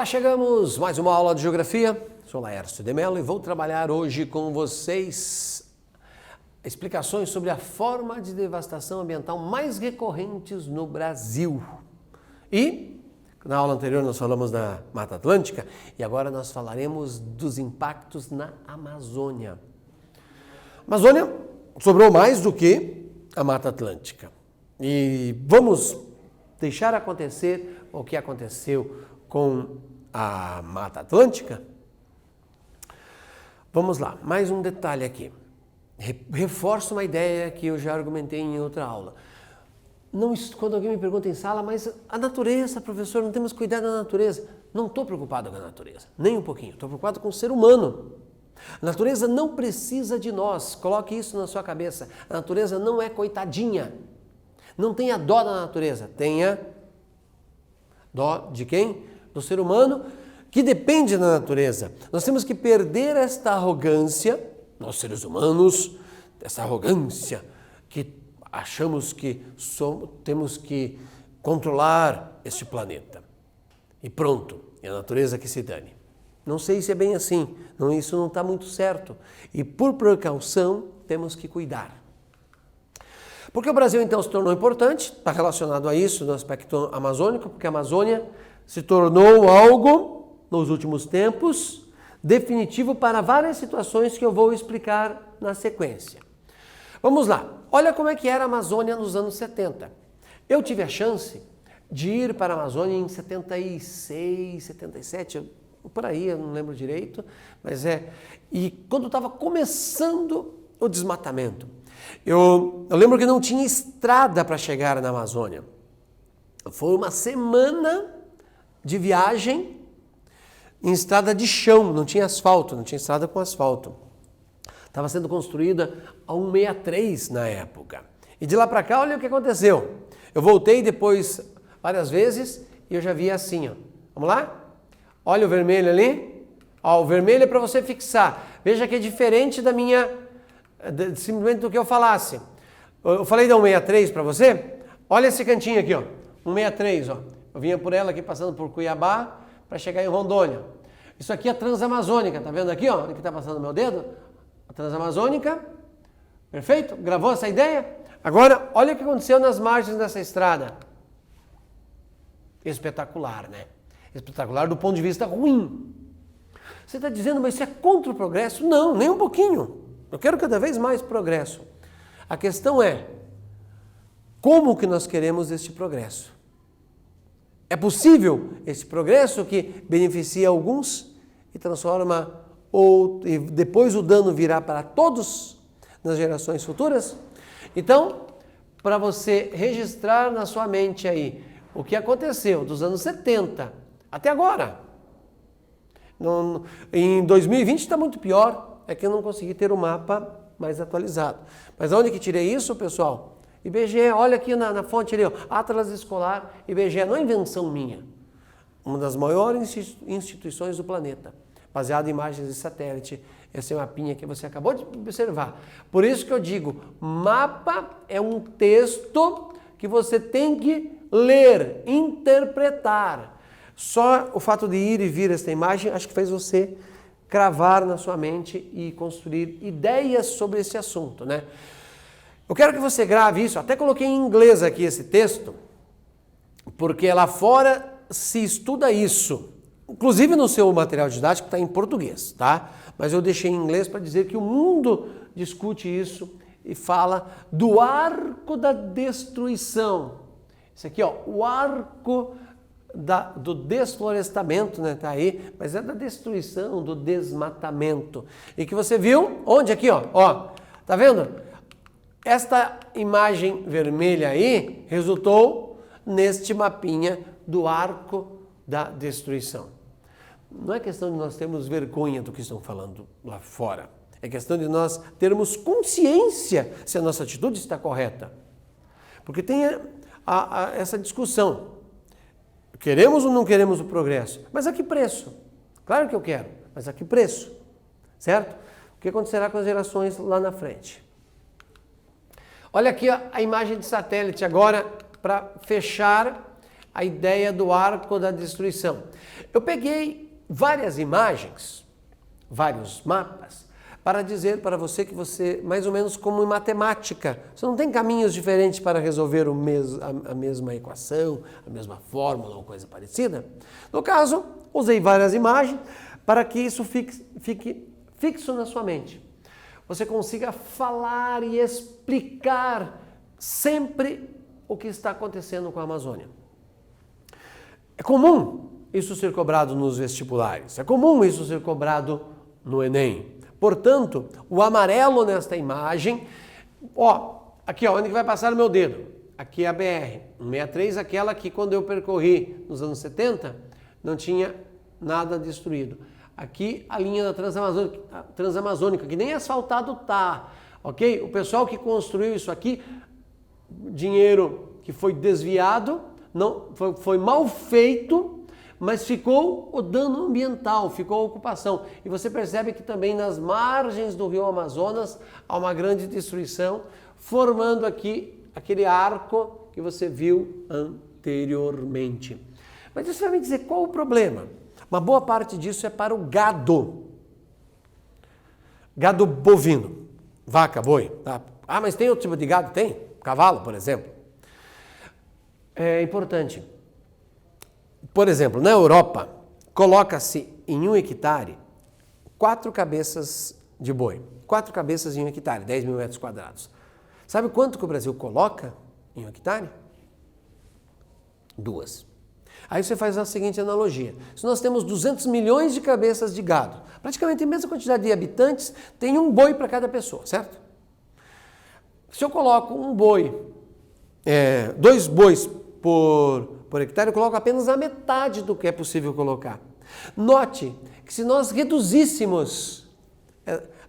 Olá, chegamos mais uma aula de Geografia. Sou Laércio de Mello e vou trabalhar hoje com vocês explicações sobre a forma de devastação ambiental mais recorrentes no Brasil. E na aula anterior nós falamos da Mata Atlântica e agora nós falaremos dos impactos na Amazônia. A Amazônia sobrou mais do que a Mata Atlântica. E vamos deixar acontecer o que aconteceu com a Mata Atlântica? Vamos lá, mais um detalhe aqui. Reforço uma ideia que eu já argumentei em outra aula. Quando alguém me pergunta em sala, mas a natureza, professor, não temos que cuidar da natureza. Não estou preocupado com a natureza, nem um pouquinho. Estou preocupado com o ser humano. A natureza não precisa de nós. Coloque isso na sua cabeça. A natureza não é coitadinha. Não tenha dó da natureza. Tenha dó de quem? Do ser humano, que depende da natureza. Nós temos que perder esta arrogância, nós seres humanos, essa arrogância que achamos que temos que controlar este planeta. E pronto, é a natureza que se dane. Não sei se é bem assim, isso não está muito certo. E por precaução, temos que cuidar. Porque o Brasil então se tornou importante, está relacionado a isso no aspecto amazônico, porque a Amazônia se tornou algo, nos últimos tempos, definitivo para várias situações que eu vou explicar na sequência. Vamos lá, olha como é que era a Amazônia nos anos 70. Eu tive a chance de ir para a Amazônia em 76, 77, por aí, eu não lembro direito, mas e quando estava começando o desmatamento. Eu lembro que não tinha estrada para chegar na Amazônia. Foi uma semana de viagem em estrada de chão, não tinha asfalto, não tinha estrada com asfalto. Estava sendo construída a 163 na época. E de lá para cá, olha o que aconteceu. Eu voltei depois várias vezes e eu já vi assim, ó. Vamos lá? Olha o vermelho ali. Ó, o vermelho é para você fixar. Veja que é diferente da minha, simplesmente do que eu falasse. Eu falei da 163 para você? Olha esse cantinho aqui, ó. 163, ó. Eu vinha por ela aqui passando por Cuiabá para chegar em Rondônia. Isso aqui é a Transamazônica, tá vendo aqui, ó? Aqui tá passando meu dedo. A Transamazônica. Perfeito? Gravou essa ideia? Agora, olha o que aconteceu nas margens dessa estrada. Espetacular, né? Espetacular do ponto de vista ruim. Você está dizendo, mas isso é contra o progresso? Não, nem um pouquinho. Eu quero cada vez mais progresso. A questão é, como que nós queremos este progresso? É possível esse progresso que beneficia alguns e transforma, e depois o dano virá para todos nas gerações futuras? Então, para você registrar na sua mente aí o que aconteceu dos anos 70 até agora. Em 2020 está muito pior, é que eu não consegui ter o mapa mais atualizado. Mas onde que tirei isso, pessoal? IBGE, olha aqui na fonte ali, ó, Atlas Escolar, IBGE, não é invenção minha. Uma das maiores instituições do planeta, baseada em imagens de satélite. Esse mapinha que você acabou de observar. Por isso que eu digo, mapa é um texto que você tem que ler, interpretar. Só o fato de ir e vir esta imagem, acho que fez você cravar na sua mente e construir ideias sobre esse assunto, né? Eu quero que você grave isso, até coloquei em inglês aqui esse texto, porque lá fora se estuda isso. Inclusive no seu material didático está em português, tá? Mas eu deixei em inglês para dizer que o mundo discute isso e fala do arco da destruição. Isso aqui, ó, o arco do desflorestamento, né? Tá aí, mas é da destruição, do desmatamento. E que você viu, onde aqui, ó, tá vendo? Esta imagem vermelha aí resultou neste mapinha do arco da destruição. Não é questão de nós termos vergonha do que estão falando lá fora. É questão de nós termos consciência se a nossa atitude está correta. Porque tem essa discussão. Queremos ou não queremos o progresso? Mas a que preço? Claro que eu quero, mas a que preço? Certo? O que acontecerá com as gerações lá na frente? Olha aqui a imagem de satélite agora para fechar a ideia do arco da destruição. Eu peguei várias imagens, vários mapas, para dizer para você que você, mais ou menos como em matemática, você não tem caminhos diferentes para resolver a mesma equação, a mesma fórmula ou coisa parecida. No caso, usei várias imagens para que isso fique fixo na sua mente. Você consiga falar e explicar sempre o que está acontecendo com a Amazônia. É comum isso ser cobrado nos vestibulares, é comum isso ser cobrado no Enem. Portanto, o amarelo nesta imagem, aqui onde que vai passar o meu dedo? Aqui é a BR-163, aquela que quando eu percorri nos anos 70, não tinha nada destruído. Aqui a linha da Transamazônica, que nem asfaltado tá, ok? O pessoal que construiu isso aqui, dinheiro que foi desviado, não foi mal feito, mas ficou o dano ambiental, ficou a ocupação. E você percebe que também nas margens do rio Amazonas há uma grande destruição, formando aqui aquele arco que você viu anteriormente. Mas isso vai me dizer qual o problema? Uma boa parte disso é para o gado. Gado bovino. Vaca, boi. Tá? Ah, mas tem outro tipo de gado? Tem. Cavalo, por exemplo. É importante. Por exemplo, na Europa, coloca-se em 1 hectare 4 cabeças de boi. 4 cabeças em 1 hectare, 10 mil metros quadrados. Sabe quanto que o Brasil coloca em 1 hectare? 2. Aí você faz a seguinte analogia. Se nós temos 200 milhões de cabeças de gado, praticamente a mesma quantidade de habitantes, tem um boi para cada pessoa, certo? Se eu coloco um boi, 2 bois por hectare, eu coloco apenas a metade do que é possível colocar. Note que se nós reduzíssemos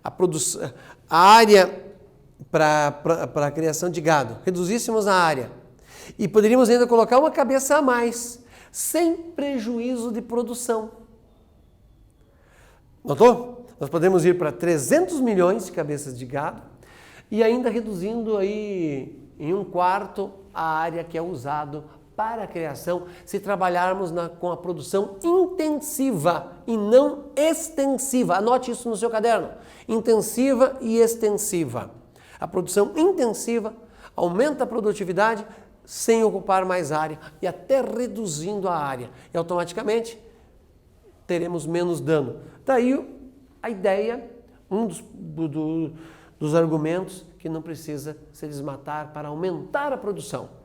a área para a criação de gado, reduzíssemos a área e poderíamos ainda colocar uma cabeça a mais, sem prejuízo de produção. Notou? Nós podemos ir para 300 milhões de cabeças de gado e ainda reduzindo aí em 1/4 a área que é usado para a criação, se trabalharmos com a produção intensiva e não extensiva. Anote isso no seu caderno. Intensiva e extensiva. A produção intensiva aumenta a produtividade sem ocupar mais área e até reduzindo a área. E automaticamente teremos menos dano. Daí a ideia, um dos argumentos que não precisa se desmatar para aumentar a produção.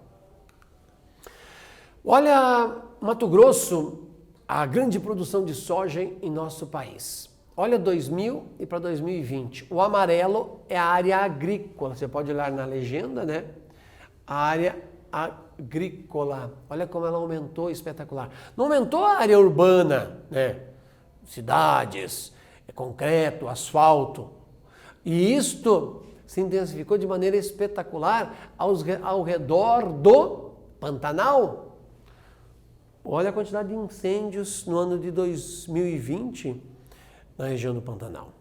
Olha, Mato Grosso, a grande produção de soja em nosso país. Olha 2000 e para 2020. O amarelo é a área agrícola. Você pode olhar na legenda, né? A área agrícola. Olha como ela aumentou, espetacular. Não aumentou a área urbana, né? Cidades, concreto, asfalto. E isto se intensificou de maneira espetacular ao redor do Pantanal. Olha a quantidade de incêndios no ano de 2020 na região do Pantanal.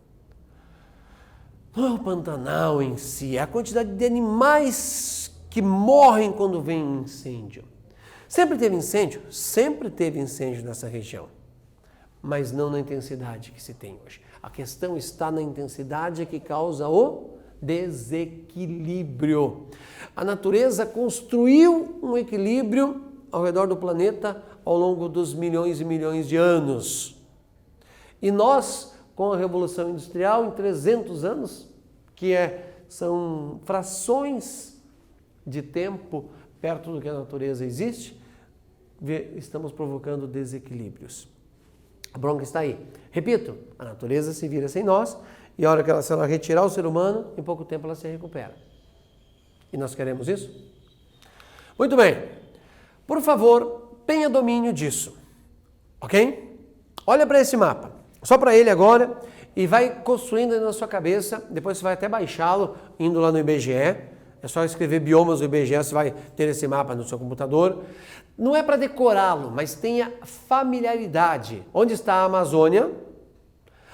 Não é o Pantanal em si, é a quantidade de animais que morrem quando vem um incêndio. Sempre teve incêndio nessa região, mas não na intensidade que se tem hoje. A questão está na intensidade que causa o desequilíbrio. A natureza construiu um equilíbrio ao redor do planeta ao longo dos milhões e milhões de anos. E nós, com a Revolução Industrial, em 300 anos, são frações de tempo perto do que a natureza existe, estamos provocando desequilíbrios. A bronca está aí. Repito, a natureza se vira sem nós e a hora que ela retirar o ser humano, em pouco tempo ela se recupera. E nós queremos isso? Muito bem. Por favor, tenha domínio disso. Ok? Olha para esse mapa. Só para ele agora e vai construindo aí na sua cabeça. Depois você vai até baixá-lo indo lá no IBGE. É só escrever biomas do IBGE, você vai ter esse mapa no seu computador. Não é para decorá-lo, mas tenha familiaridade. Onde está a Amazônia?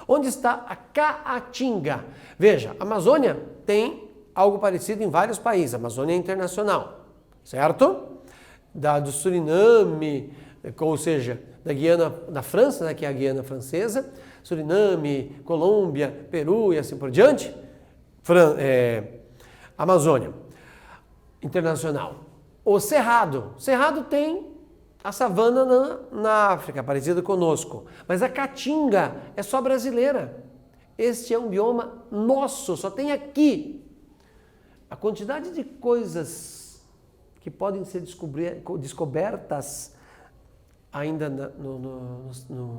Onde está a Caatinga? Veja, a Amazônia tem algo parecido em vários países. A Amazônia é internacional, certo? do Suriname, ou seja, da Guiana, da França, né, que é a Guiana Francesa, Suriname, Colômbia, Peru e assim por diante, Amazônia internacional. O Cerrado. Cerrado tem a savana na África, parecida conosco, mas a Caatinga é só brasileira. Este é um bioma nosso, só tem aqui. A quantidade de coisas que podem ser descobertas ainda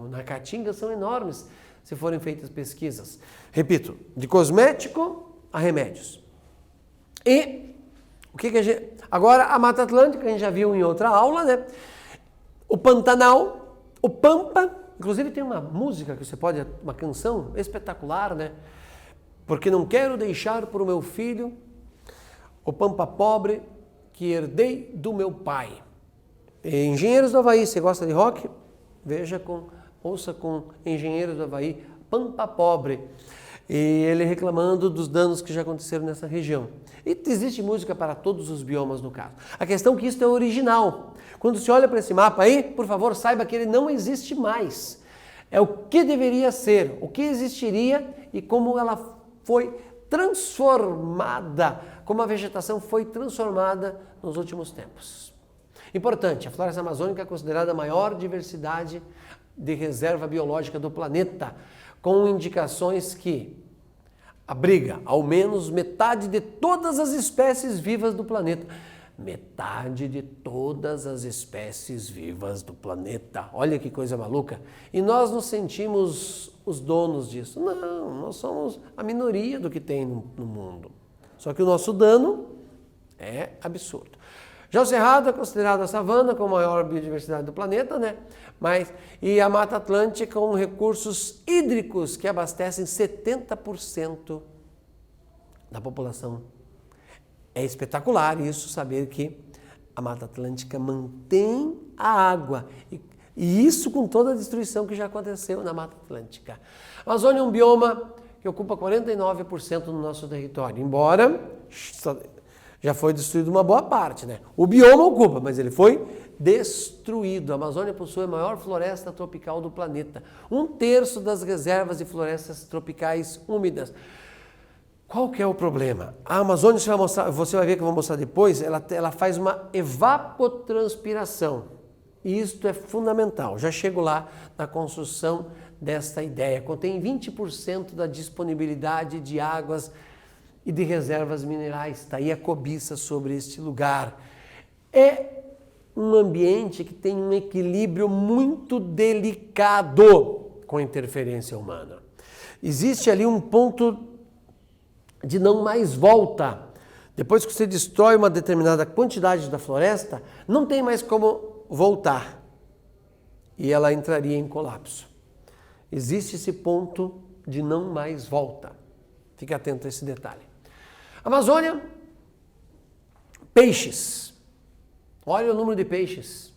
na Caatinga são enormes, se forem feitas pesquisas. Repito, de cosmético a remédios. E o que a gente... Agora, a Mata Atlântica, a gente já viu em outra aula, né? O Pantanal, o Pampa, inclusive tem uma música que você pode, uma canção espetacular, né? Porque não quero deixar para o meu filho o Pampa pobre que herdei do meu pai. Engenheiros do Havaí, você gosta de rock? Ouça com Engenheiros do Havaí, Pampa Pobre. E ele reclamando dos danos que já aconteceram nessa região. E existe música para todos os biomas no caso. A questão é que isso é original. Quando se olha para esse mapa aí, por favor, saiba que ele não existe mais. É o que deveria ser, o que existiria e como ela foi transformada, como a vegetação foi transformada nos últimos tempos. Importante, a floresta amazônica é considerada a maior diversidade de reserva biológica do planeta, com indicações que abriga ao menos metade de todas as espécies vivas do planeta. Metade de todas as espécies vivas do planeta. Olha que coisa maluca. E nós nos sentimos os donos disso. Não, nós somos a minoria do que tem no mundo. Só que o nosso dano é absurdo. Já o Cerrado é considerado a savana com a maior biodiversidade do planeta, né? E a Mata Atlântica com recursos hídricos que abastecem 70% da população. É espetacular isso, saber que a Mata Atlântica mantém a água. E isso com toda a destruição que já aconteceu na Mata Atlântica. A Amazônia é um bioma que ocupa 49% do nosso território, embora já foi destruído uma boa parte, né? O bioma ocupa, mas ele foi destruído. A Amazônia possui a maior floresta tropical do planeta. 1/3 das reservas de florestas tropicais úmidas. Qual que é o problema? A Amazônia, você vai ver que eu vou mostrar depois, ela faz uma evapotranspiração. E isto é fundamental. Já chego lá na construção desta ideia. Contém 20% da disponibilidade de águas e de reservas minerais. Está aí a cobiça sobre este lugar. É um ambiente que tem um equilíbrio muito delicado com a interferência humana. Existe ali um ponto de não mais volta. Depois que você destrói uma determinada quantidade da floresta, não tem mais como voltar. E ela entraria em colapso. Existe esse ponto de não mais volta. Fique atento a esse detalhe. Amazônia, peixes. Olha o número de peixes.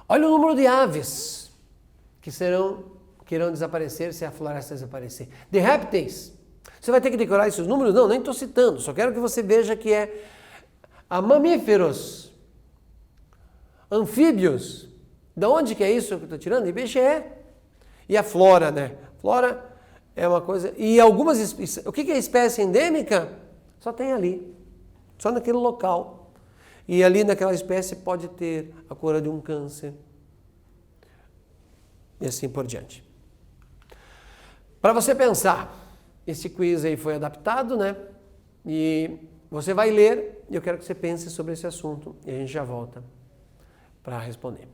Olha o número de aves que irão desaparecer se a floresta desaparecer. De répteis. Você vai ter que decorar esses números? Não, nem estou citando. Só quero que você veja que é a mamíferos, anfíbios. De onde que é isso que eu estou tirando? IBGE. E a flora, né? Flora é uma coisa... E algumas espécies... O que é espécie endêmica? Só tem ali. Só naquele local. E ali naquela espécie pode ter a cura de um câncer. E assim por diante. Para você pensar, esse quiz aí foi adaptado, né? E você vai ler e eu quero que você pense sobre esse assunto. E a gente já volta para responder.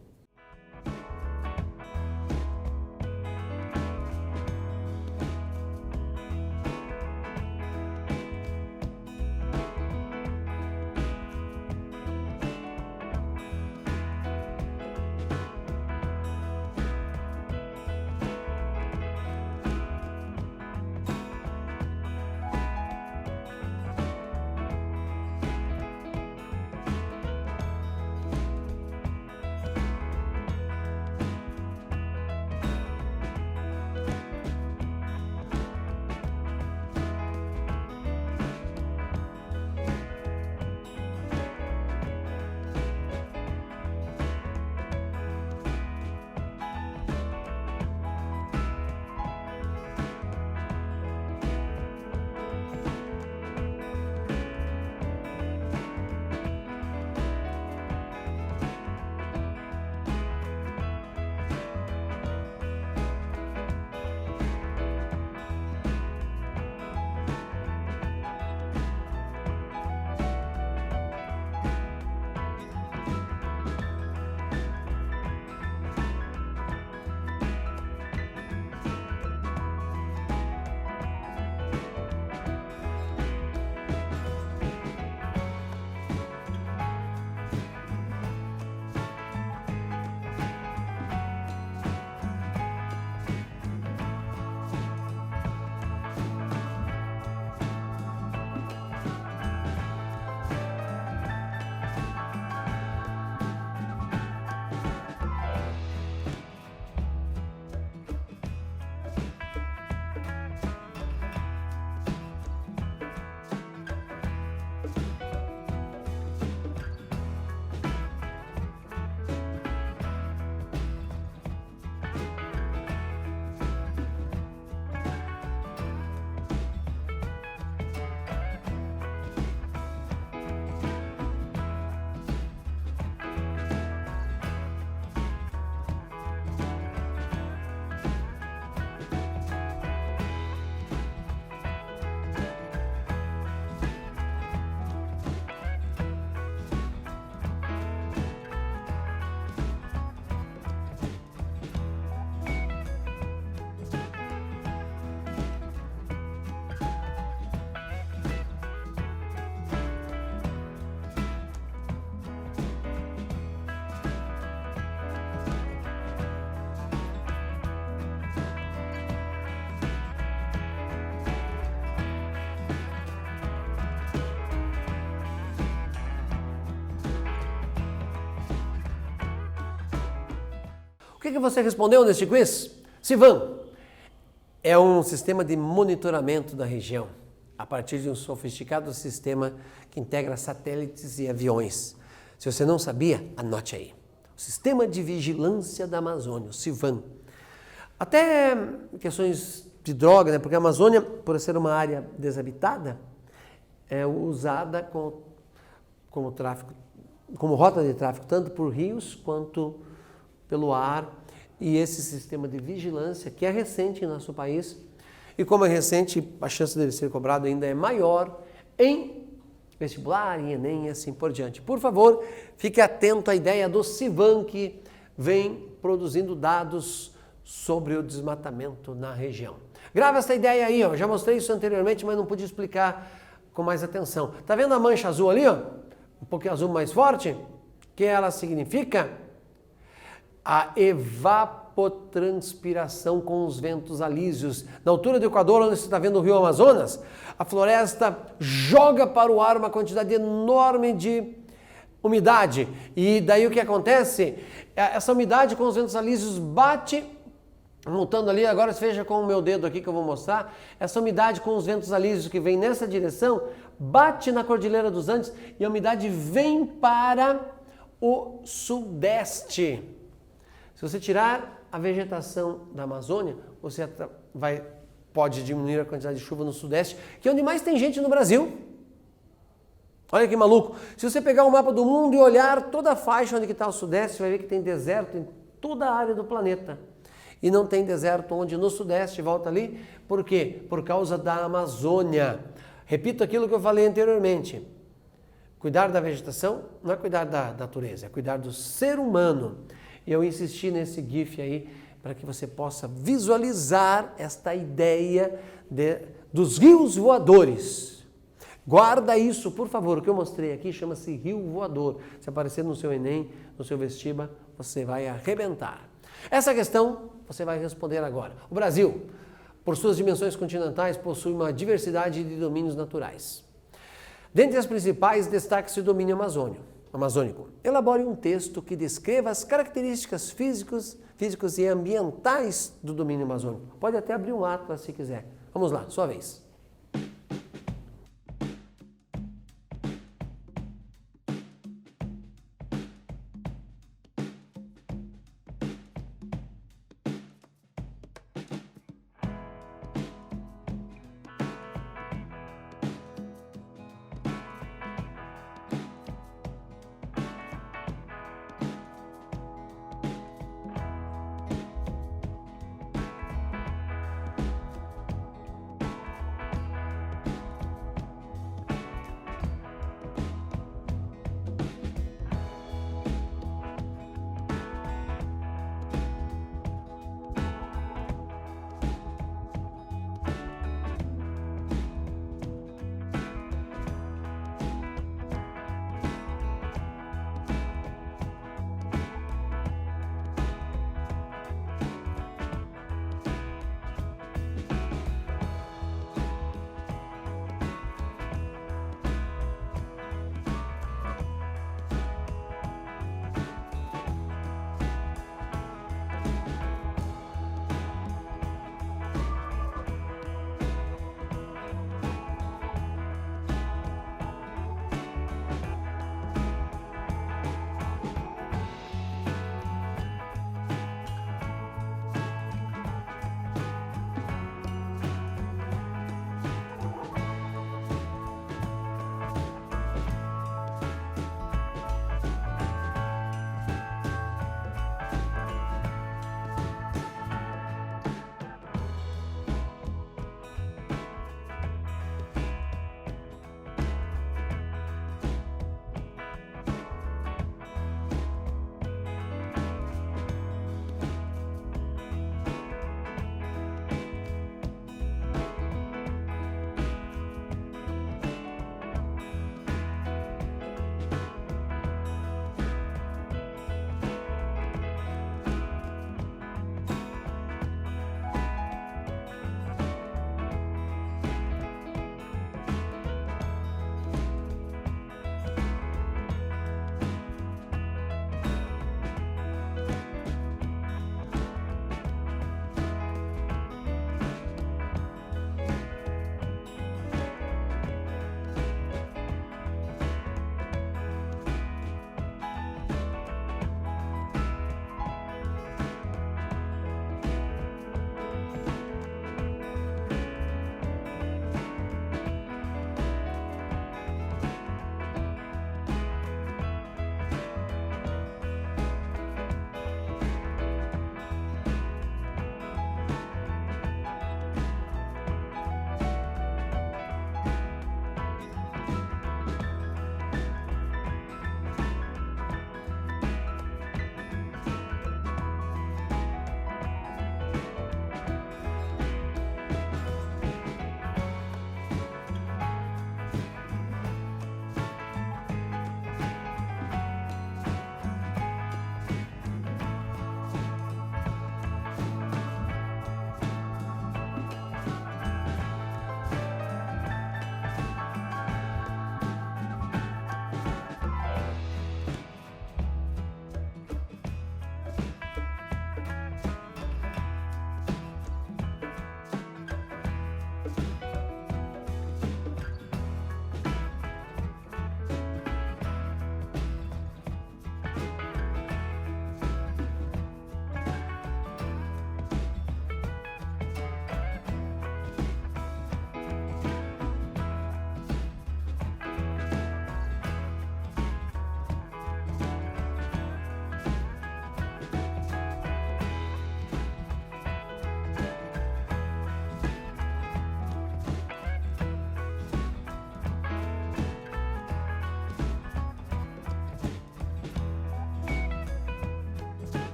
que você respondeu neste quiz? CIVAM é um sistema de monitoramento da região a partir de um sofisticado sistema que integra satélites e aviões. Se você não sabia, anote aí. O Sistema de Vigilância da Amazônia, o CIVAM. Até questões de droga, né? Porque a Amazônia, por ser uma área desabitada, é usada como rota de tráfego, tanto por rios quanto pelo ar. E esse sistema de vigilância, que é recente em nosso país, e como é recente, a chance dele ser cobrado ainda é maior em vestibular, em Enem e assim por diante. Por favor, fique atento à ideia do CIVAM, que vem produzindo dados sobre o desmatamento na região. Grava essa ideia aí, ó. Já mostrei isso anteriormente, mas não pude explicar com mais atenção. Tá vendo a mancha azul ali, ó? Um pouquinho azul mais forte? Que ela significa a evapotranspiração com os ventos alísios. Na altura do Equador, onde você está vendo o rio Amazonas, a floresta joga para o ar uma quantidade enorme de umidade. E daí o que acontece? Essa umidade com os ventos alísios bate, montando ali, agora veja com o meu dedo aqui que eu vou mostrar, essa umidade com os ventos alísios que vem nessa direção, bate na Cordilheira dos Andes e a umidade vem para o sudeste. Se você tirar a vegetação da Amazônia, você pode diminuir a quantidade de chuva no sudeste, que é onde mais tem gente no Brasil. Olha que maluco. Se você pegar o mapa do mundo e olhar toda a faixa onde está o sudeste, você vai ver que tem deserto em toda a área do planeta. E não tem deserto onde no sudeste, volta ali. Por quê? Por causa da Amazônia. Repito aquilo que eu falei anteriormente. Cuidar da vegetação não é cuidar da natureza, é cuidar do ser humano. E eu insisti nesse GIF aí para que você possa visualizar esta ideia dos rios voadores. Guarda isso, por favor. O que eu mostrei aqui chama-se rio voador. Se aparecer no seu Enem, no seu vestiba, você vai arrebentar. Essa questão você vai responder agora. O Brasil, por suas dimensões continentais, possui uma diversidade de domínios naturais. Dentre as principais, destaca-se o domínio amazônico. Elabore um texto que descreva as características físicas e ambientais do domínio amazônico. Pode até abrir um atlas se quiser. Vamos lá, sua vez.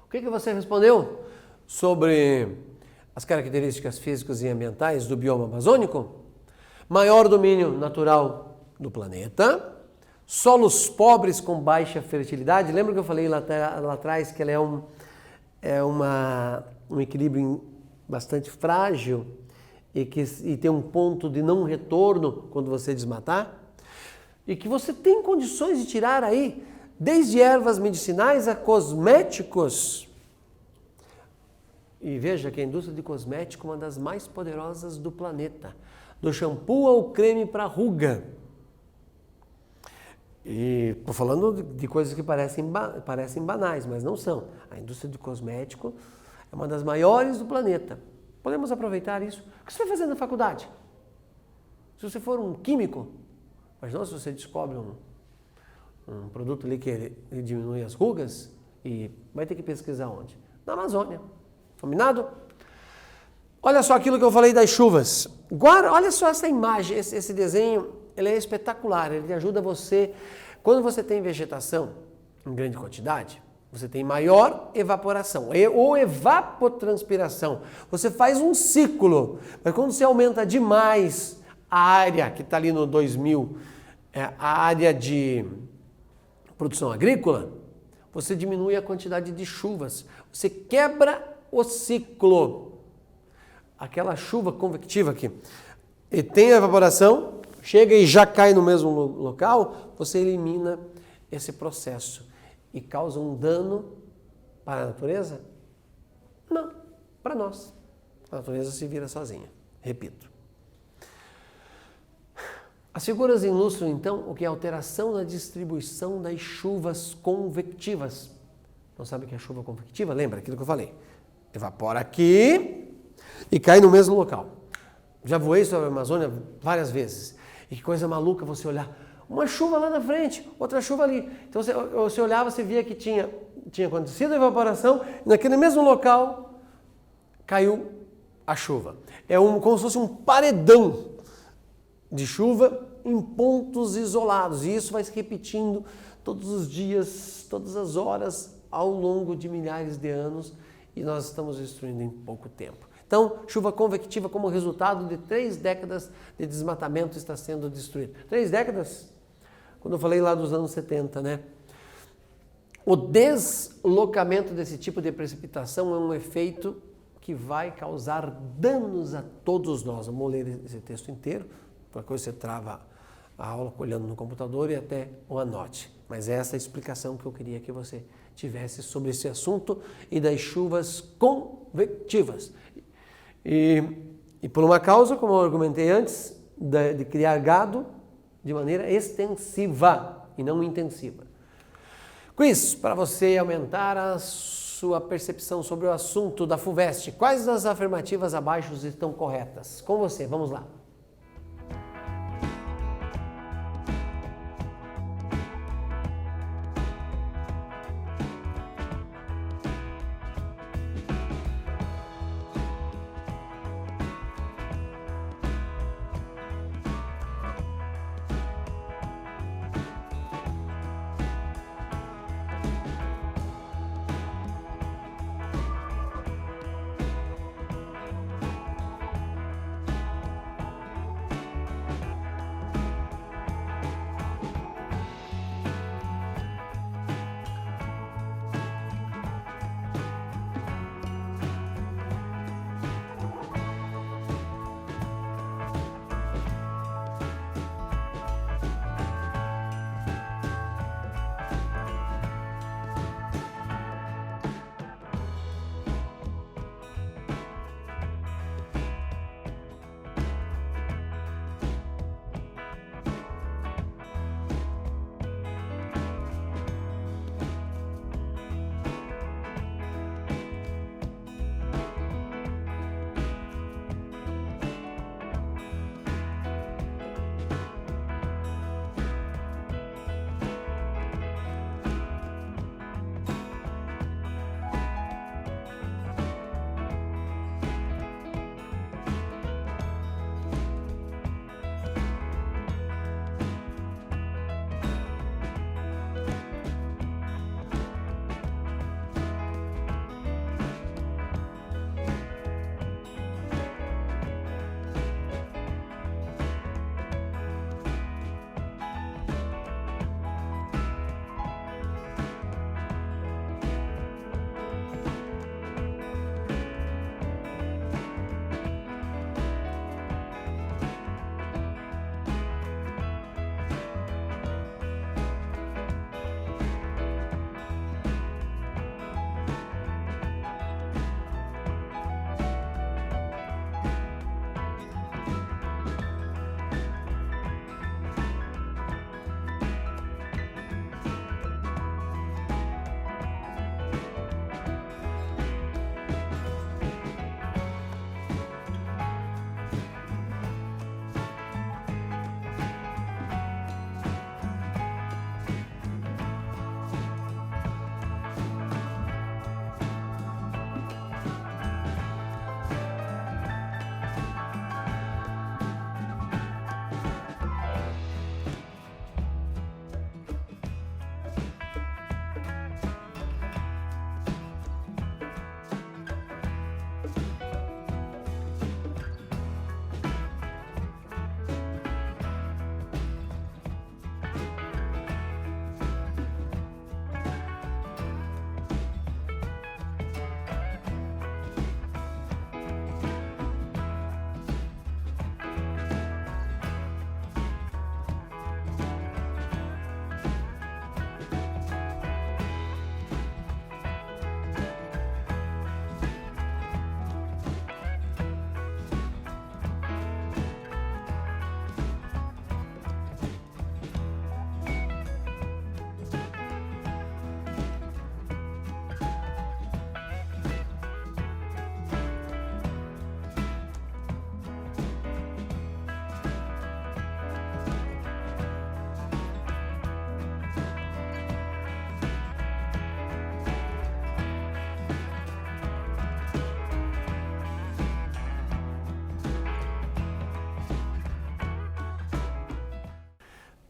O que você respondeu sobre as características físicas e ambientais do bioma amazônico? Maior domínio natural do planeta, solos pobres com baixa fertilidade. Lembra que eu falei lá atrás que ela é um equilíbrio bastante frágil e tem um ponto de não retorno quando você desmatar? E que você tem condições de tirar aí, desde ervas medicinais a cosméticos. E veja que a indústria de cosmético é uma das mais poderosas do planeta. Do shampoo ao creme para ruga. E estou falando de coisas que parecem banais, mas não são. A indústria de cosmético é uma das maiores do planeta. Podemos aproveitar isso. O que você vai fazer na faculdade? Se você for um químico, mas não se você descobre um produto ali que ele diminui as rugas, e vai ter que pesquisar onde? Na Amazônia. Combinado? Olha só aquilo que eu falei das chuvas. Olha só essa imagem, esse desenho, ele é espetacular. Ele ajuda você, quando você tem vegetação em grande quantidade, você tem maior evaporação ou evapotranspiração. Você faz um ciclo, mas quando você aumenta demais a área que está ali no 2000, a área de produção agrícola, você diminui a quantidade de chuvas. Você quebra o ciclo. Aquela chuva convectiva aqui, e tem a evaporação, chega e já cai no mesmo local, você elimina esse processo e causa um dano para a natureza? Não, para nós. A natureza se vira sozinha. Repito. As figuras ilustram, então, o que é a alteração na distribuição das chuvas convectivas. Não sabe o que é chuva convectiva? Lembra aquilo que eu falei? Evapora aqui e cai no mesmo local. Já voei sobre a Amazônia várias vezes. E que coisa maluca você olhar. Uma chuva lá na frente, outra chuva ali. Então você olhava, você via que tinha acontecido a evaporação e naquele mesmo local caiu a chuva. Como se fosse um paredão de chuva em pontos isolados. E isso vai se repetindo todos os dias, todas as horas, ao longo de milhares de anos. E nós estamos destruindo em pouco tempo. Então, chuva convectiva como resultado de 3 décadas de desmatamento está sendo destruída. 3 décadas? Quando eu falei lá dos anos 70, né? O deslocamento desse tipo de precipitação é um efeito que vai causar danos a todos nós. Vamos ler esse texto inteiro, para que você trava a aula olhando no computador e até o anote. Mas essa é a explicação que eu queria que você tivesse sobre esse assunto e das chuvas convectivas. E por uma causa, como eu argumentei antes, de criar gado de maneira extensiva e não intensiva. Quiz, para você aumentar a sua percepção sobre o assunto da FUVEST. Quais das afirmativas abaixo estão corretas? Com você, vamos lá.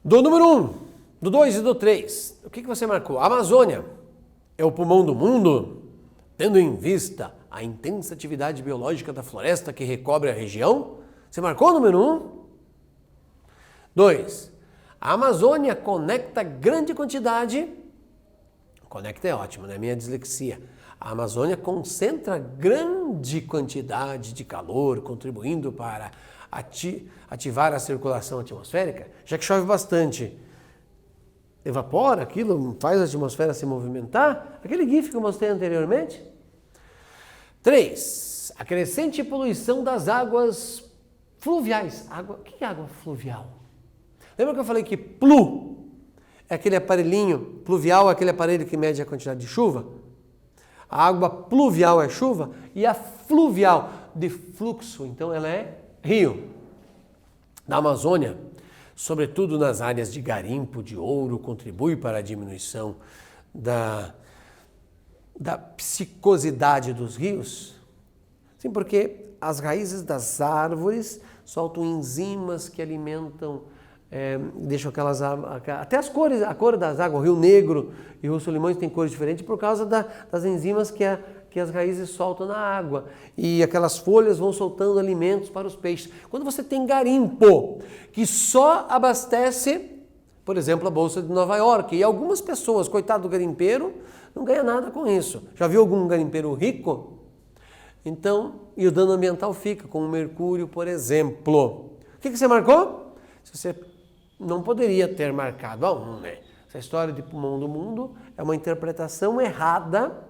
Do número 1, do 2 e do 3, o que você marcou? A Amazônia é o pulmão do mundo, tendo em vista a intensa atividade biológica da floresta que recobre a região? Você marcou o número 1? 2. A Amazônia conecta grande quantidade... Conecta é ótimo, né? Minha dislexia. A Amazônia concentra grande quantidade de calor, contribuindo para ativar a circulação atmosférica, já que chove bastante. Evapora aquilo, faz a atmosfera se movimentar. Aquele GIF que eu mostrei anteriormente. 3. A crescente poluição das águas fluviais. O que é água fluvial? Lembra que eu falei que é aquele aparelhinho, pluvial é aquele aparelho que mede a quantidade de chuva? A água pluvial é chuva e a fluvial de fluxo, então ela é rio. Na Amazônia, sobretudo nas áreas de garimpo de ouro, contribui para a diminuição da psicosidade dos rios. Sim, porque as raízes das árvores soltam enzimas que alimentam, deixam aquelas... Até as cores, a cor das águas, o Rio Negro e o Rio Solimões tem cores diferentes por causa das enzimas que as raízes soltam na água. E aquelas folhas vão soltando alimentos para os peixes. Quando você tem garimpo, que só abastece, por exemplo, a Bolsa de Nova York, e algumas pessoas, coitado do garimpeiro, não ganha nada com isso. Já viu algum garimpeiro rico? Então, e o dano ambiental fica, com o mercúrio, por exemplo. O que você marcou? Você não poderia ter marcado a 1, né? Essa história de pulmão do mundo é uma interpretação errada.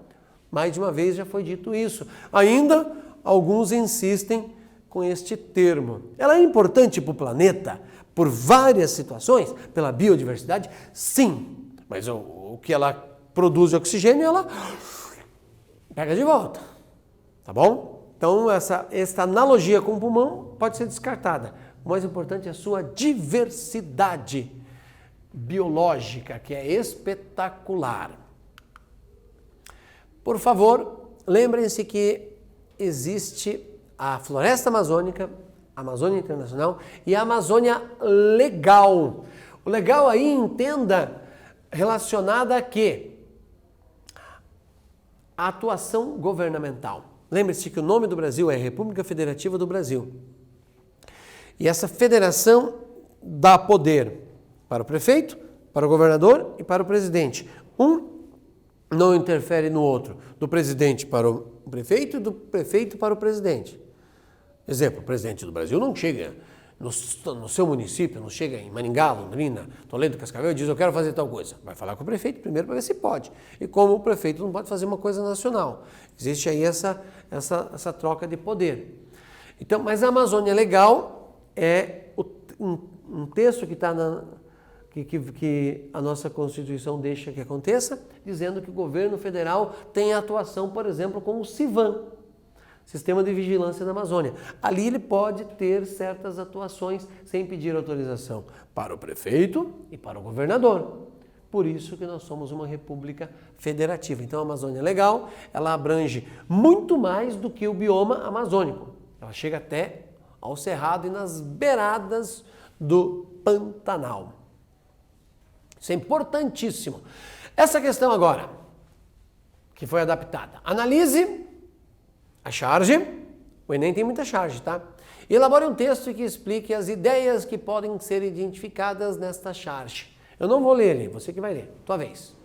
Mais de uma vez já foi dito isso. Ainda, alguns insistem com este termo. Ela é importante para o planeta por várias situações, pela biodiversidade? Sim. Mas o que ela produz de oxigênio, ela pega de volta. Tá bom? Então, essa analogia com o pulmão pode ser descartada. O mais importante é a sua diversidade biológica, que é espetacular. Por favor, lembrem-se que existe a Floresta Amazônica, a Amazônia Internacional e a Amazônia Legal. O legal aí, entenda, relacionada a quê? A atuação governamental. Lembre-se que o nome do Brasil é República Federativa do Brasil. E essa federação dá poder para o prefeito, para o governador e para o presidente. Um não interfere no outro, do presidente para o prefeito e do prefeito para o presidente. Exemplo, o presidente do Brasil não chega no seu município, não chega em Maringá, Londrina, Toledo, Cascavel e diz: eu quero fazer tal coisa. Vai falar com o prefeito primeiro para ver se pode. E como o prefeito não pode fazer uma coisa nacional. Existe aí essa troca de poder. Então, mas a Amazônia Legal é um texto que está que a nossa Constituição deixa que aconteça, dizendo que o governo federal tem atuação, por exemplo, com o CIVAM, Sistema de Vigilância da Amazônia. Ali ele pode ter certas atuações sem pedir autorização para o prefeito e para o governador. Por isso que nós somos uma república federativa. Então a Amazônia Legal, ela abrange muito mais do que o bioma amazônico. Ela chega até ao Cerrado e nas beiradas do Pantanal. Isso é importantíssimo. Essa questão agora, que foi adaptada. Analise a charge. O Enem tem muita charge, tá? E elabore um texto que explique as ideias que podem ser identificadas nesta charge. Eu não vou ler ele, você que vai ler. Tua vez.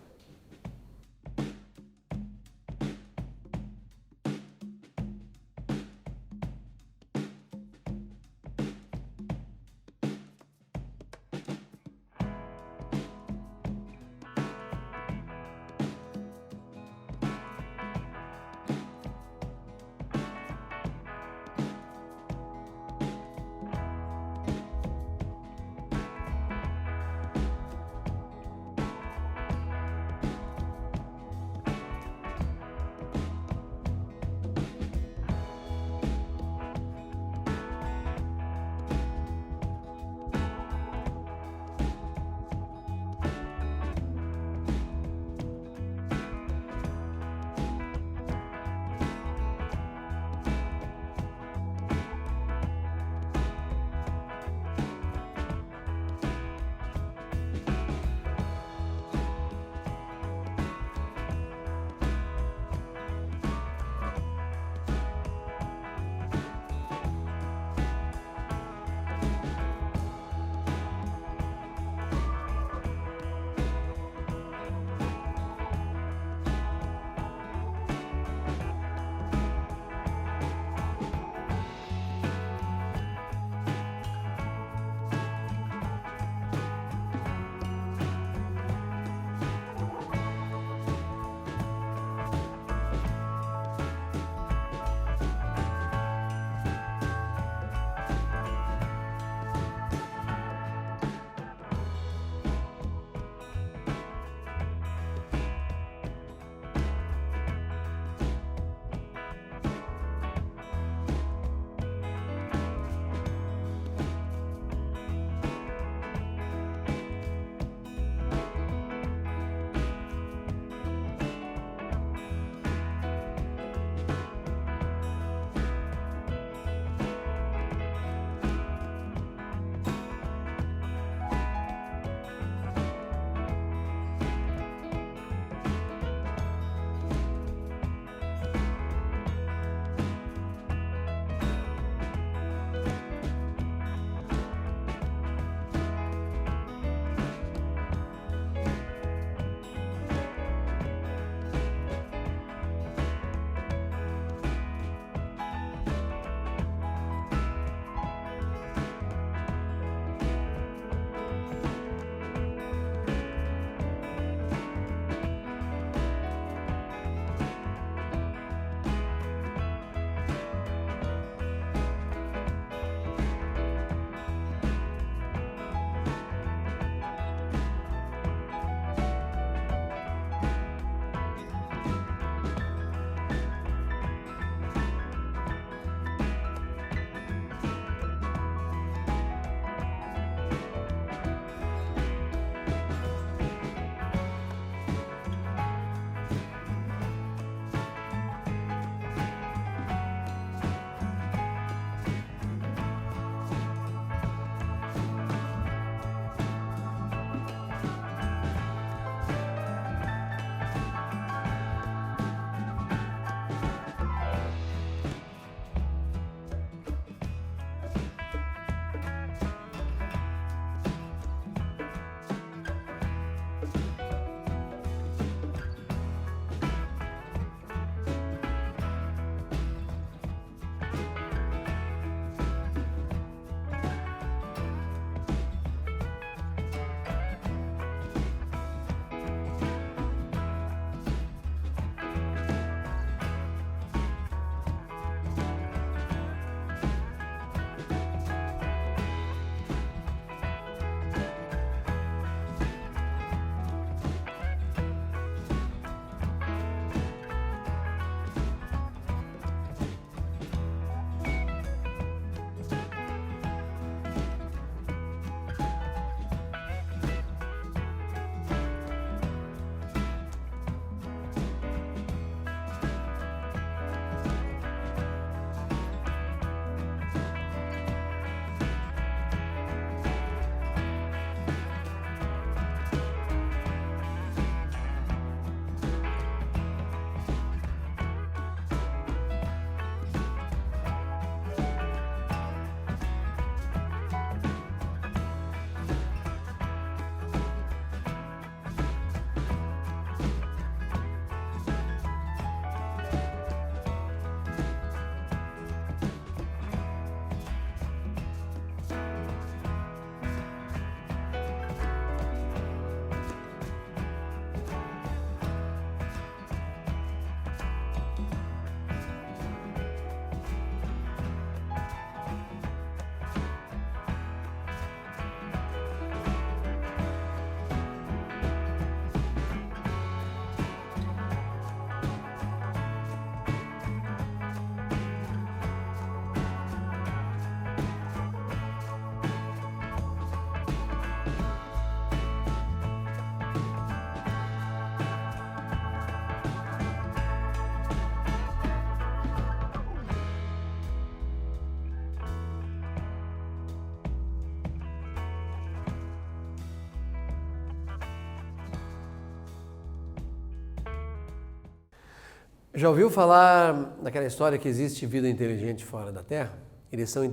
Já ouviu falar daquela história que existe vida inteligente fora da Terra? Eles são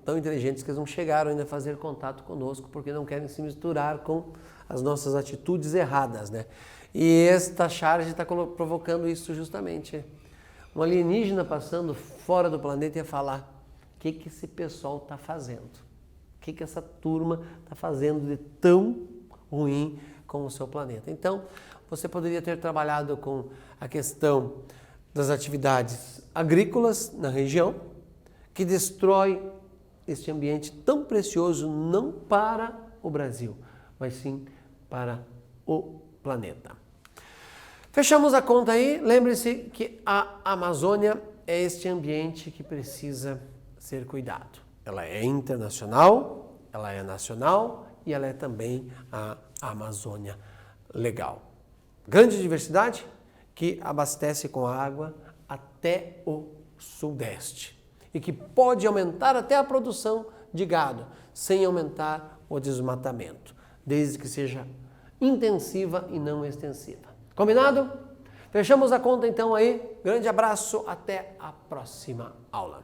tão inteligentes que eles não chegaram ainda a fazer contato conosco porque não querem se misturar com as nossas atitudes erradas, né? E esta charge está provocando isso justamente. Um alienígena passando fora do planeta ia falar: o que esse pessoal está fazendo? O que essa turma está fazendo de tão ruim com o seu planeta? Então, você poderia ter trabalhado com a questão das atividades agrícolas na região, que destrói este ambiente tão precioso não para o Brasil, mas sim para o planeta. Fechamos a conta aí. Lembre-se que a Amazônia é este ambiente que precisa ser cuidado. Ela é internacional, ela é nacional e ela é também a Amazônia legal. Grande diversidade que abastece com água até o Sudeste e que pode aumentar até a produção de gado sem aumentar o desmatamento, desde que seja intensiva e não extensiva. Combinado? Fechamos a conta então aí. Grande abraço, até a próxima aula.